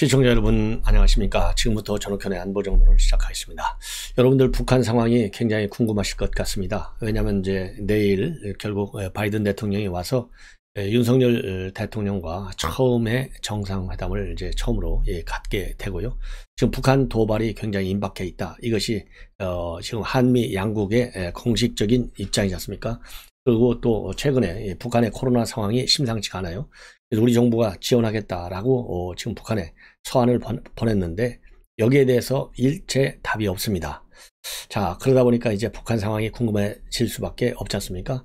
시청자 여러분 안녕하십니까. 지금부터 전옥현의 안보정론을 시작하겠습니다. 여러분들 북한 상황이 굉장히 궁금하실 것 같습니다. 왜냐하면 이제 내일 결국 바이든 대통령이 와서 윤석열 대통령과 처음에 정상회담을 이제 처음으로 갖게 되고요. 지금 북한 도발이 굉장히 임박해 있다. 이것이 지금 한미 양국의 공식적인 입장이지 않습니까? 그리고 또 최근에 북한의 코로나 상황이 심상치가 않아요. 그래서 우리 정부가 지원하겠다라고 지금 북한에 서한을 보냈는데 여기에 대해서 일체 답이 없습니다. 자, 그러다 보니까 이제 북한 상황이 궁금해질 수밖에 없지 않습니까?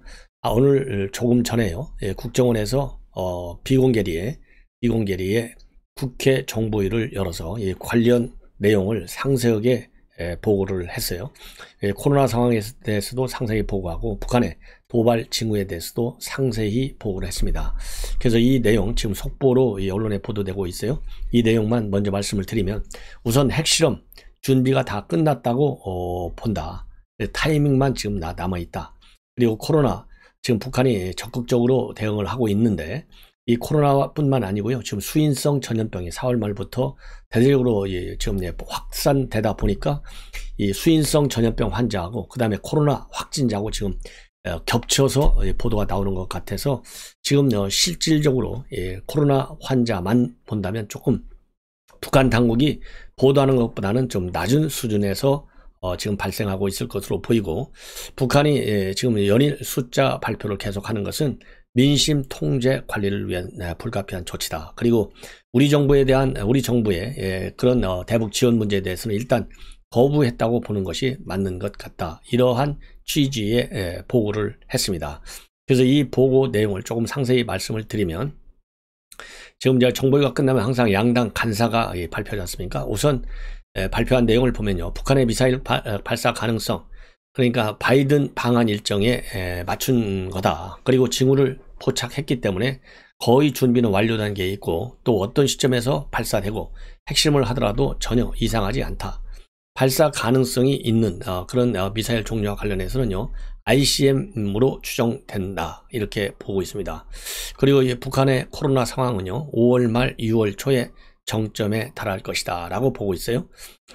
오늘 조금 전에요. 국정원에서 비공개리에 국회 정보위를 열어서 관련 내용을 상세하게 보고를 했어요. 코로나 상황에 대해서도 상세히 보고하고 북한의 도발 징후에 대해서도 상세히 보고를 했습니다. 그래서 이 내용 지금 속보로 언론에 보도되고 있어요. 이 내용만 먼저 말씀을 드리면 우선 핵실험 준비가 다 끝났다고 본다. 타이밍만 지금 남아있다. 그리고 코로나 지금 북한이 적극적으로 대응을 하고 있는데 이 코로나뿐만 아니고요. 지금 수인성 전염병이 4월 말부터 대대적으로 지금 확산되다 보니까 이 수인성 전염병 환자하고 그 다음에 코로나 확진자하고 지금 겹쳐서 보도가 나오는 것 같아서 지금 실질적으로 코로나 환자만 본다면 조금 북한 당국이 보도하는 것보다는 좀 낮은 수준에서 지금 발생하고 있을 것으로 보이고 북한이 지금 연일 숫자 발표를 계속하는 것은 민심 통제 관리를 위한 불가피한 조치다. 그리고 우리 정부의 그런 대북 지원 문제에 대해서는 일단 거부했다고 보는 것이 맞는 것 같다. 이러한 취지의 보고를 했습니다. 그래서 이 보고 내용을 조금 상세히 말씀을 드리면 지금 이제 정보위가 끝나면 항상 양당 간사가 발표하지 않습니까? 우선 발표한 내용을 보면요. 북한의 미사일 발사 가능성, 그러니까 바이든 방한 일정에 맞춘 거다. 그리고 징후를 포착했기 때문에 거의 준비는 완료 단계에 있고 또 어떤 시점에서 발사되고 핵심을 하더라도 전혀 이상하지 않다. 발사 가능성이 있는 그런 미사일 종류와 관련해서는요. ICBM으로 추정된다. 이렇게 보고 있습니다. 그리고 북한의 코로나 상황은요. 5월 말 6월 초에 정점에 달할 것이다 라고 보고 있어요.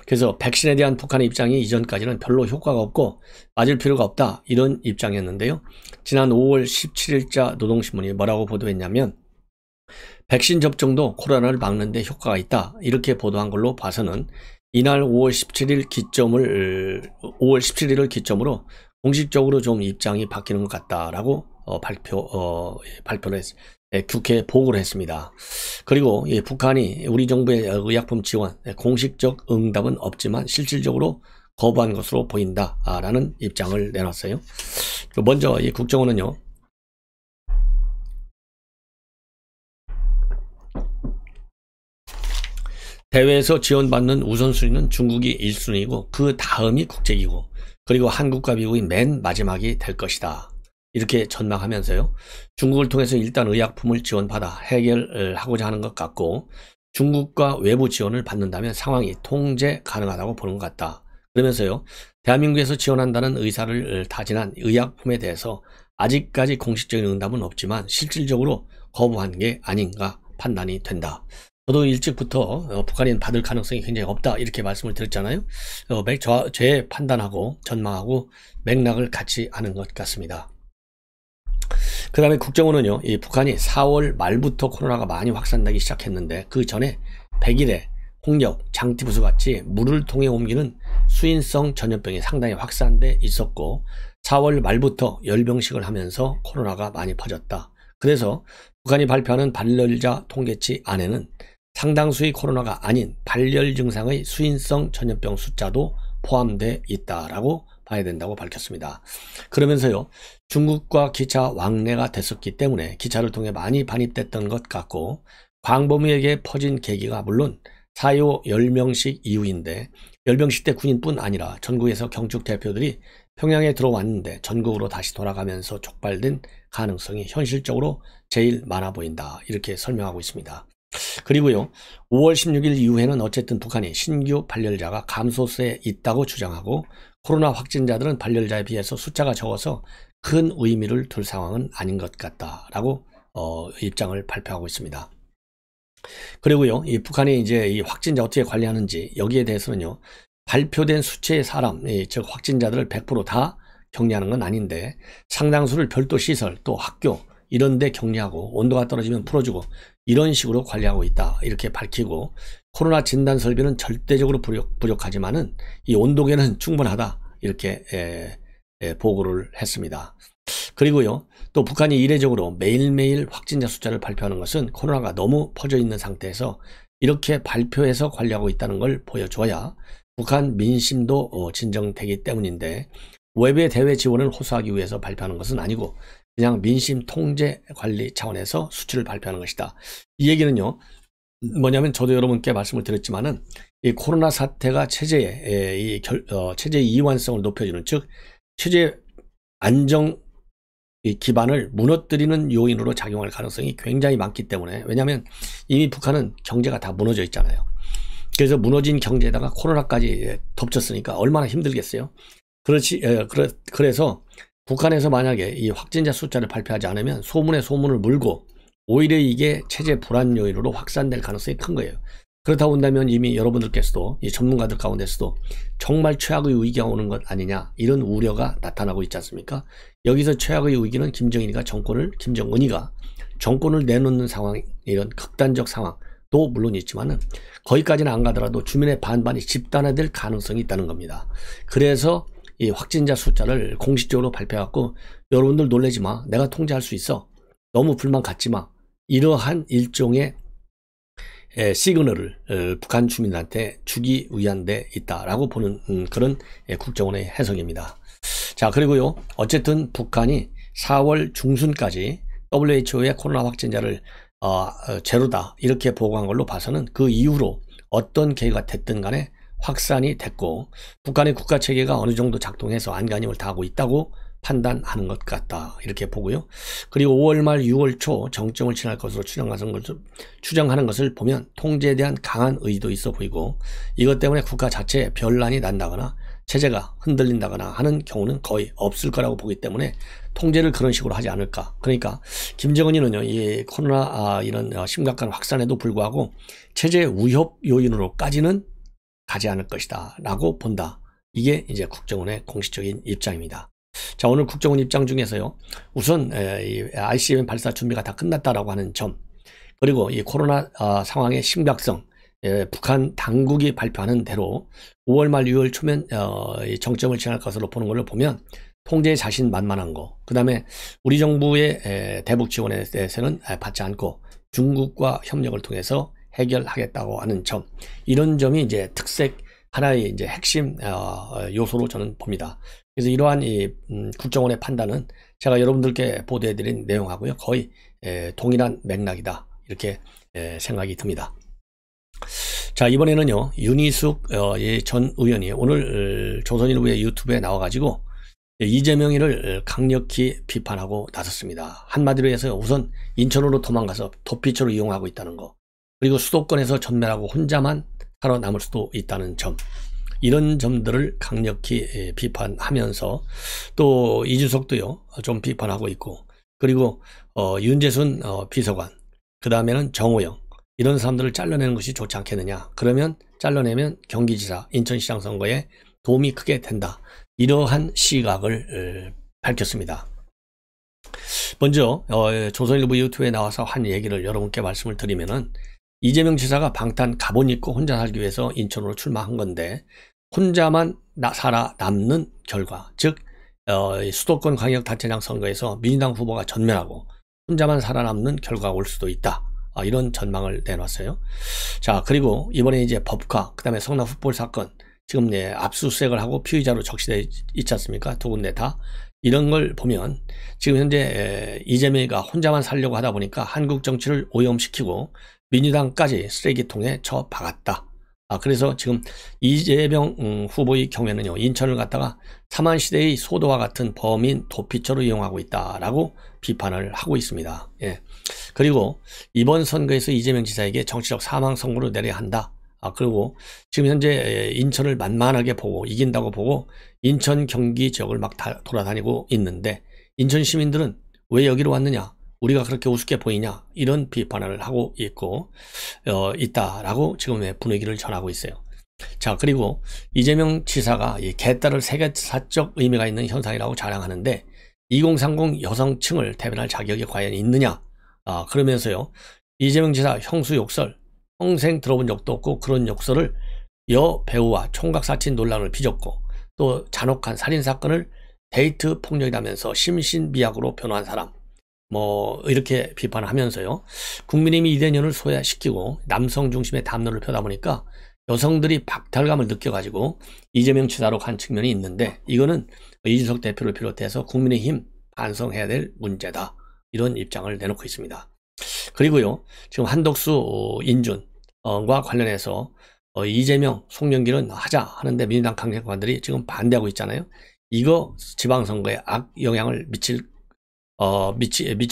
그래서 백신에 대한 북한의 입장이 이전까지는 별로 효과가 없고 맞을 필요가 없다 이런 입장이었는데요. 지난 5월 17일자 노동신문이 뭐라고 보도했냐면 백신 접종도 코로나를 막는 데 효과가 있다 이렇게 보도한 걸로 봐서는 이날 5월 17일을 기점으로 공식적으로 좀 입장이 바뀌는 것 같다라고 발표를 했습니다. 국회에 보고를 했습니다. 그리고 북한이 우리 정부의 의약품 지원 공식적 응답은 없지만 실질적으로 거부한 것으로 보인다라는 입장을 내놨어요. 먼저 이 국정원은요. 대회에서 지원받는 우선순위는 중국이 1순위고 그 다음이 국제기구 그리고 한국과 미국이 맨 마지막이 될 것이다. 이렇게 전망하면서요. 중국을 통해서 일단 의약품을 지원받아 해결하고자 하는 것 같고 중국과 외부 지원을 받는다면 상황이 통제 가능하다고 보는 것 같다. 그러면서요. 대한민국에서 지원한다는 의사를 다진한 의약품에 대해서 아직까지 공식적인 응답은 없지만 실질적으로 거부한 게 아닌가 판단이 된다. 저도 일찍부터 북한이 받을 가능성이 굉장히 없다 이렇게 말씀을 드렸잖아요. 제 판단하고 전망하고 맥락을 같이 아는 것 같습니다. 그 다음에 국정원은요, 이 북한이 4월 말부터 코로나가 많이 확산되기 시작했는데 그 전에 100일에 홍역, 장티푸스 같이 물을 통해 옮기는 수인성 전염병이 상당히 확산돼 있었고 4월 말부터 열병식을 하면서 코로나가 많이 퍼졌다. 그래서 북한이 발표하는 발열자 통계치 안에는 상당수의 코로나가 아닌 발열 증상의 수인성 전염병 숫자도 포함되어 있다라고 봐야 된다고 밝혔습니다. 그러면서요. 중국과 기차 왕래가 됐었기 때문에 기차를 통해 많이 반입됐던 것 같고 광범위하게 퍼진 계기가 물론 4.25 열병식 이후인데 열병식 때 군인뿐 아니라 전국에서 경축 대표들이 평양에 들어왔는데 전국으로 다시 돌아가면서 촉발된 가능성이 현실적으로 제일 많아 보인다. 이렇게 설명하고 있습니다. 그리고요. 5월 16일 이후에는 어쨌든 북한이 신규 발열자가 감소세에 있다고 주장하고 코로나 확진자들은 발열자에 비해서 숫자가 적어서 큰 의미를 둘 상황은 아닌 것 같다라고 입장을 발표하고 있습니다. 그리고요, 이 북한이 이제 이 확진자 어떻게 관리하는지 여기에 대해서는요, 발표된 수치의 사람, 즉 확진자들을 100%다 격리하는 건 아닌데 상당수를 별도 시설 또 학교 이런 데 격리하고 온도가 떨어지면 풀어주고 이런 식으로 관리하고 있다 이렇게 밝히고, 코로나 진단 설비는 절대적으로 부족하지만은 이 온도계는 충분하다 이렇게 보고를 했습니다. 그리고요, 또 북한이 이례적으로 매일매일 확진자 숫자를 발표하는 것은 코로나가 너무 퍼져 있는 상태에서 이렇게 발표해서 관리하고 있다는 걸 보여줘야 북한 민심도 진정되기 때문인데, 외부의 대외 지원을 호소하기 위해서 발표하는 것은 아니고 그냥 민심 통제 관리 차원에서 수치를 발표하는 것이다. 이 얘기는요, 뭐냐면 저도 여러분께 말씀을 드렸지만은 이 코로나 사태가 체제의 체제의 이완성을 높여주는, 즉 체제 안정 기반을 무너뜨리는 요인으로 작용할 가능성이 굉장히 많기 때문에, 왜냐하면 이미 북한은 경제가 다 무너져 있잖아요. 그래서 무너진 경제에다가 코로나까지 덮쳤으니까 얼마나 힘들겠어요. 그래서 북한에서 만약에 이 확진자 숫자를 발표하지 않으면 소문에 소문을 물고 오히려 이게 체제 불안 요인으로 확산될 가능성이 큰 거예요. 그렇다 본다면 이미 여러분들께서도, 이 전문가들 가운데서도 정말 최악의 위기가 오는 것 아니냐 이런 우려가 나타나고 있지 않습니까? 여기서 최악의 위기는 김정은이가 정권을 내놓는 상황, 이런 극단적 상황도 물론 있지만은 거기까지는 안 가더라도 주민의 반반이 집단화될 가능성이 있다는 겁니다. 그래서 이 확진자 숫자를 공식적으로 발표해갖고 여러분들 놀라지 마, 내가 통제할 수 있어, 너무 불만 갖지 마, 이러한 일종의 시그널을 북한 주민한테 주기 위한 데 있다라고 보는 그런 국정원의 해석입니다. 자, 그리고요, 어쨌든 북한이 4월 중순까지 WHO의 코로나 확진자를 제로다 이렇게 보고한 걸로 봐서는 그 이후로 어떤 계기가 됐든 간에 확산이 됐고 북한의 국가체계가 어느 정도 작동해서 안간힘을 다하고 있다고 판단하는 것 같다 이렇게 보고요. 그리고 5월 말 6월 초 정점을 지날 것으로 추정하는 것을 보면 통제에 대한 강한 의지도 있어 보이고, 이것 때문에 국가 자체에 변란이 난다거나 체제가 흔들린다거나 하는 경우는 거의 없을 거라고 보기 때문에 통제를 그런 식으로 하지 않을까. 그러니까 김정은이는요, 이 코로나 이런 심각한 확산에도 불구하고 체제 위협 요인으로까지는 가지 않을 것이다 라고 본다. 이게 이제 국정원의 공식적인 입장입니다. 자, 오늘 국정원 입장 중에서요, 우선 ICBM 발사 준비가 다 끝났다라고 하는 점, 그리고 이 코로나 상황의 심각성, 북한 당국이 발표하는 대로 5월 말 6월 초면 정점을 지날 것으로 보는 걸로 보면 통제에 자신만만한 거, 그 다음에 우리 정부의 대북 지원에 대해서는 받지 않고 중국과 협력을 통해서 해결하겠다고 하는 점, 이런 점이 이제 특색 하나의 이제 핵심 요소로 저는 봅니다. 그래서 이러한 이 국정원의 판단은 제가 여러분들께 보도해드린 내용하고요 거의 동일한 맥락이다 이렇게 생각이 듭니다. 자, 이번에는요, 윤희숙 전 의원이 오늘 조선일보의 유튜브에 나와가지고 이재명이를 강력히 비판하고 나섰습니다. 한마디로 해서 우선 인천으로 도망가서 도피처로 이용하고 있다는 거, 그리고 수도권에서 전멸하고 혼자만 살아남을 수도 있다는 점, 이런 점들을 강력히 비판하면서 또 이준석도요 좀 비판하고 있고, 그리고 윤재순 비서관, 그 다음에는 정호영, 이런 사람들을 잘라내는 것이 좋지 않겠느냐, 그러면 잘라내면 경기지사, 인천시장 선거에 도움이 크게 된다, 이러한 시각을 밝혔습니다. 먼저 조선일보 유튜브에 나와서 한 얘기를 여러분께 말씀을 드리면은, 이재명 지사가 방탄 가본 있고 혼자 살기 위해서 인천으로 출마한 건데 혼자만 살아남는 결과, 즉 수도권 광역단체장 선거에서 민주당 후보가 전멸하고 혼자만 살아남는 결과가 올 수도 있다, 이런 전망을 내놨어요. 자, 그리고 이번에 이제 법카, 그 다음에 성남 풋볼 사건 지금 압수수색을 하고 피의자로 적시되어 있지 않습니까? 두 군데 다. 이런 걸 보면 지금 현재 이재명이가 혼자만 살려고 하다 보니까 한국 정치를 오염시키고 민주당까지 쓰레기통에 쳐박았다. 그래서 지금 이재명 후보의 경우에는요, 인천을 갖다가 삼한시대의 소도와 같은 범인 도피처로 이용하고 있다라고 비판을 하고 있습니다. 예. 그리고 이번 선거에서 이재명 지사에게 정치적 사망 선고를 내려야 한다. 그리고 지금 현재 인천을 만만하게 보고 이긴다고 보고 인천 경기 지역을 막 돌아다니고 있는데, 인천 시민들은 왜 여기로 왔느냐? 우리가 그렇게 우습게 보이냐 이런 비판을 하고 있다라고 지금의 분위기를 전하고 있어요. 자, 그리고 이재명 지사가 이 개딸을 세계사적 의미가 있는 현상이라고 자랑하는데 2030 여성층을 대변할 자격이 과연 있느냐, 그러면서요 이재명 지사 형수 욕설 평생 들어본 적도 없고 그런 욕설을 여배우와 총각사친 논란을 빚었고 또 잔혹한 살인사건을 데이트 폭력이라면서 심신미약으로 변호한 사람, 뭐 이렇게 비판하면서요 국민의힘이 이대년을 소외시키고 남성 중심의 담론을 펴다 보니까 여성들이 박탈감을 느껴가지고 이재명 지사로 간 측면이 있는데, 이거는 이준석 대표를 비롯해서 국민의힘 반성해야 될 문제다, 이런 입장을 내놓고 있습니다. 그리고요 지금 한덕수 인준과 관련해서 이재명 송영길은 하자 하는데 민주당 강력관들이 지금 반대하고 있잖아요. 이거 지방선거에 악영향을 미칠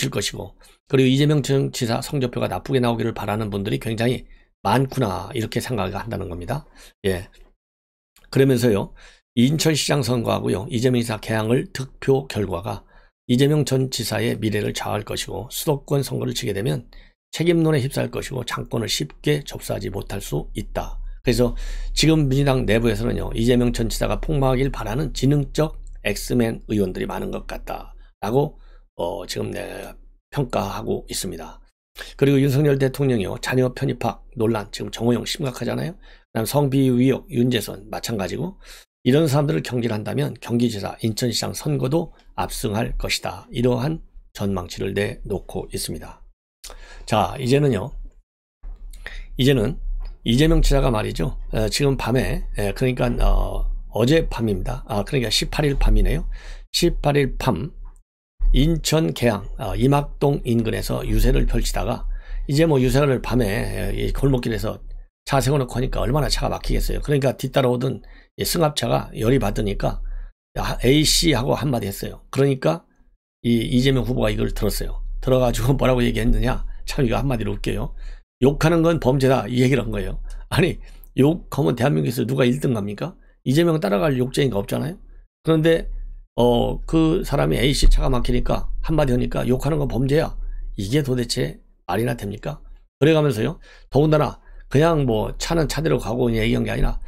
것이고, 그리고 이재명 지사 성적표가 나쁘게 나오기를 바라는 분들이 굉장히 많구나, 이렇게 생각을 한다는 겁니다. 예. 그러면서요 인천시장 선거하고요 이재명 지사 개항을 득표 결과가 이재명 전 지사의 미래를 좌우할 것이고 수도권 선거를 치게 되면 책임론에 휩싸일 것이고 장권을 쉽게 접수하지 못할 수 있다. 그래서 지금 민주당 내부에서는요 이재명 전 지사가 폭망하길 바라는 지능적 엑스맨 의원들이 많은 것 같다라고 지금 평가하고 있습니다. 그리고 윤석열 대통령이요 자녀 편입학 논란, 지금 정호영 심각하잖아요. 그다음 성비위 의혹 윤재선 마찬가지고, 이런 사람들을 경질한다면 경기지사 인천시장 선거도 압승할 것이다, 이러한 전망치를 내놓고 있습니다. 자, 이제는 이재명 지사가 말이죠 지금 밤에, 그러니까 어젯밤입니다. 그러니까 18일 밤이네요. 18일 밤 인천 계양 이막동 인근에서 유세를 펼치다가, 이제 뭐 유세를 밤에 골목길에서 차 세워놓고 하니까 얼마나 차가 막히겠어요. 그러니까 뒤따라오던 승합차가 열이 받으니까 A씨하고 한마디 했어요. 그러니까 이재명 후보가 이걸 들었어요. 들어가지고 뭐라고 얘기했느냐, 참 이거 한마디로 웃겨요. 욕하는 건 범죄다, 이 얘기를 한 거예요. 아니, 욕하면 대한민국에서 누가 1등 갑니까? 이재명 따라갈 욕쟁이가 없잖아요. 그런데 그 사람이 A씨 차가 막히니까 한마디 하니까 욕하는 건 범죄야. 이게 도대체 말이나 됩니까? 그래가면서요 더군다나 그냥 뭐 차는 차대로 가고 그냥 얘기한 게 아니라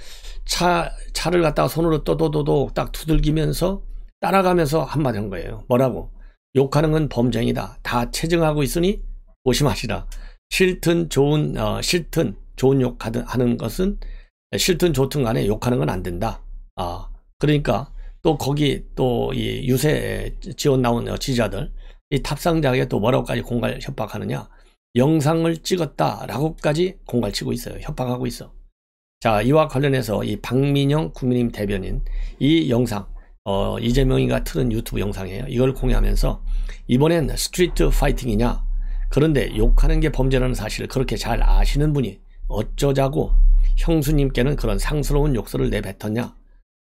차를 갖다가 손으로 또도도도 딱 두들기면서 따라가면서 한마디 한 거예요. 뭐라고? 욕하는 건 범죄이다. 다 체증하고 있으니 조심하시라. 싫든 좋은 욕 하는 것은, 싫든 좋든 간에 욕하는 건 안 된다. 그러니까 또 거기 또 이 유세 지원 나온 지지자들, 이 탑상자에게 또 뭐라고까지 공갈 협박하느냐, 영상을 찍었다라고까지 공갈치고 있어요. 협박하고 있어. 자, 이와 관련해서 이 박민영 국민의힘 대변인, 이 영상 이재명이가 틀은 유튜브 영상이에요. 이걸 공유하면서 이번엔 스트리트 파이팅이냐, 그런데 욕하는 게 범죄라는 사실을 그렇게 잘 아시는 분이 어쩌자고 형수님께는 그런 상스러운 욕설을 내뱉었냐,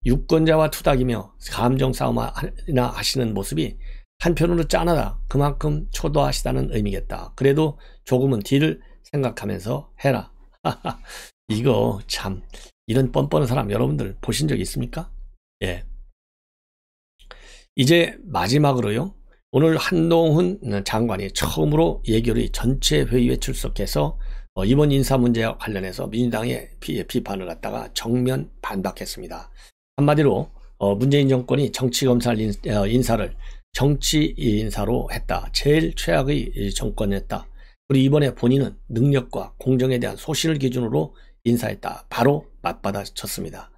유권자와 투닥이며 감정 싸움이나 하시는 모습이 한편으로 짠하다, 그만큼 초도하시다는 의미겠다. 그래도 조금은 뒤를 생각하면서 해라. 이거 참, 이런 뻔뻔한 사람 여러분들 보신 적 있습니까? 예. 이제 마지막으로요, 오늘 한동훈 장관이 처음으로 예결위 전체 회의에 출석해서 이번 인사 문제와 관련해서 민주당의 비판을 갖다가 정면 반박했습니다. 한마디로 문재인 정권이 정치검사 인사를 정치 인사로 했다. 제일 최악의 정권이었다. 그리고 이번에 본인은 능력과 공정에 대한 소신을 기준으로 인사했다. 바로 맞받아쳤습니다.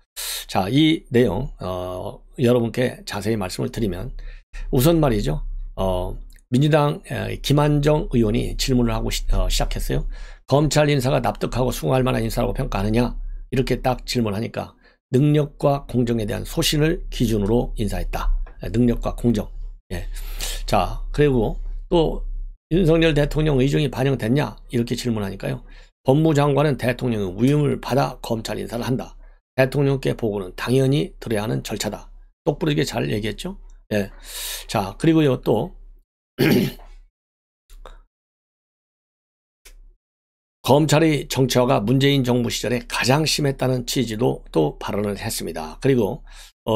자, 이 내용 여러분께 자세히 말씀을 드리면, 우선 말이죠, 민주당 김한정 의원이 질문을 하고 시작했어요. 검찰 인사가 납득하고 수긍할 만한 인사라고 평가하느냐, 이렇게 딱 질문하니까 능력과 공정에 대한 소신을 기준으로 인사했다. 능력과 공정. 예. 자, 그리고 또 윤석열 대통령 의중이 반영됐냐, 이렇게 질문하니까요, 법무장관은 대통령의 위임을 받아 검찰 인사를 한다. 대통령께 보고는 당연히 들어야 하는 절차다. 똑부러지게 잘 얘기했죠. 예. 자, 그리고요 또 검찰의 정치화가 문재인 정부 시절에 가장 심했다는 취지도 또 발언을 했습니다. 그리고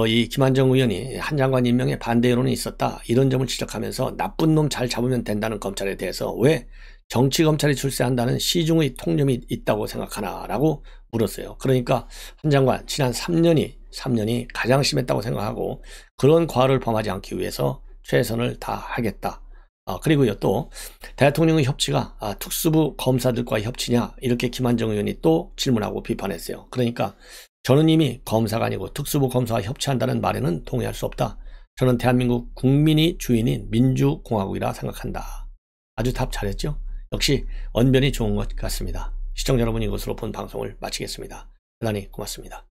이 김한정 의원이 한 장관 임명에 반대 여론이 있었다, 이런 점을 지적하면서 나쁜 놈 잘 잡으면 된다는 검찰에 대해서 왜 정치검찰이 출세한다는 시중의 통념이 있다고 생각하나 라고 물었어요. 그러니까 한 장관 지난 3년이 가장 심했다고 생각하고 그런 과를 범하지 않기 위해서 최선을 다하겠다. 그리고요, 또 대통령의 협치가 특수부 검사들과의 협치냐, 이렇게 김한정 의원이 또 질문하고 비판했어요. 그러니까 저는 이미 검사가 아니고 특수부 검사와 협치한다는 말에는 동의할 수 없다. 저는 대한민국 국민이 주인인 민주공화국이라 생각한다. 아주 답 잘했죠? 역시 언변이 좋은 것 같습니다. 시청자 여러분, 이것으로 본 방송을 마치겠습니다. 대단히 고맙습니다.